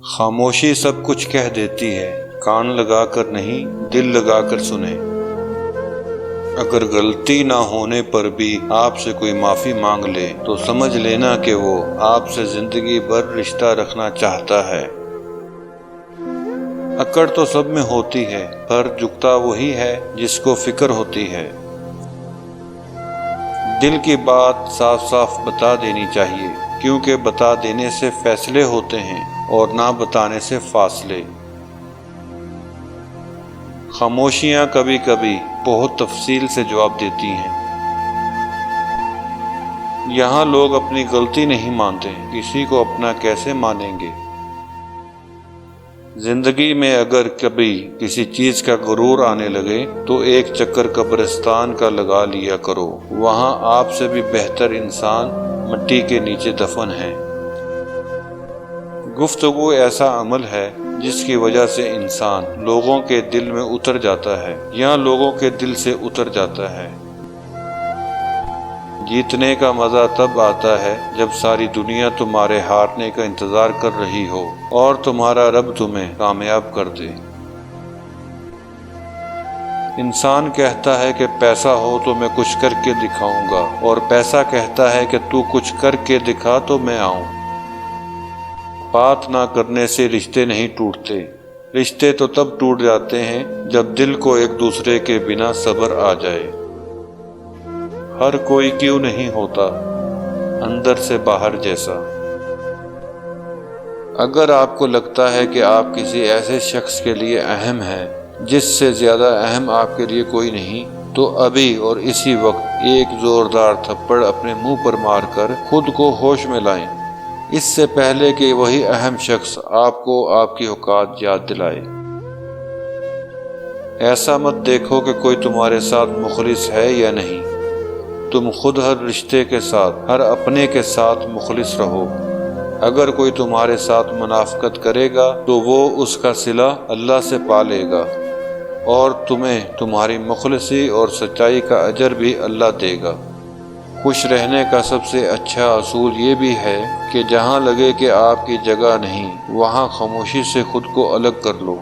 خاموشی سب کچھ کہہ دیتی ہے، کان لگا کر نہیں دل لگا کر سنیں۔ اگر غلطی نہ ہونے پر بھی آپ سے کوئی معافی مانگ لے تو سمجھ لینا کہ وہ آپ سے زندگی بھر رشتہ رکھنا چاہتا ہے۔ اکڑ تو سب میں ہوتی ہے، پر جھکتا وہی ہے جس کو فکر ہوتی ہے۔ دل کی بات صاف صاف بتا دینی چاہیے، کیونکہ بتا دینے سے فیصلے ہوتے ہیں اور نہ بتانے سے فاصلے۔ خاموشیاں کبھی کبھی بہت تفصیل سے جواب دیتی ہیں۔ یہاں لوگ اپنی غلطی نہیں مانتے، کسی کو اپنا کیسے مانیں گے؟ زندگی میں اگر کبھی کسی چیز کا غرور آنے لگے تو ایک چکر قبرستان کا لگا لیا کرو، وہاں آپ سے بھی بہتر انسان مٹی کے نیچے دفن ہے۔ گفتگو ایسا عمل ہے جس کی وجہ سے انسان لوگوں کے دل میں اتر جاتا ہے یا لوگوں کے دل سے اتر جاتا ہے۔ جیتنے کا مزہ تب آتا ہے جب ساری دنیا تمہارے ہارنے کا انتظار کر رہی ہو اور تمہارا رب تمہیں کامیاب کر دے۔ انسان کہتا ہے کہ پیسہ ہو تو میں کچھ کر کے دکھاؤں گا، اور پیسہ کہتا ہے کہ تو کچھ کر کے دکھا تو میں آؤں۔ بات نہ کرنے سے رشتے نہیں ٹوٹتے، رشتے تو تب ٹوٹ جاتے ہیں جب دل کو ایک دوسرے کے بنا صبر آ جائے۔ ہر کوئی کیوں نہیں ہوتا اندر سے باہر جیسا۔ اگر آپ کو لگتا ہے کہ آپ کسی ایسے شخص کے لیے اہم ہیں جس سے زیادہ اہم آپ کے لیے کوئی نہیں، تو ابھی اور اسی وقت ایک زوردار تھپڑ اپنے منہ پر مار کر خود کو ہوش میں لائیں، اس سے پہلے کہ وہی اہم شخص آپ کو آپ کی اوقات یاد دلائے۔ ایسا مت دیکھو کہ کوئی تمہارے ساتھ مخلص ہے یا نہیں، تم خود ہر رشتے کے ساتھ، ہر اپنے کے ساتھ مخلص رہو۔ اگر کوئی تمہارے ساتھ منافقت کرے گا تو وہ اس کا صلہ اللہ سے پا لے گا، اور تمہیں تمہاری مخلصی اور سچائی کا اجر بھی اللہ دے گا۔ خوش رہنے کا سب سے اچھا اصول یہ بھی ہے کہ جہاں لگے کہ آپ کی جگہ نہیں، وہاں خاموشی سے خود کو الگ کر لو۔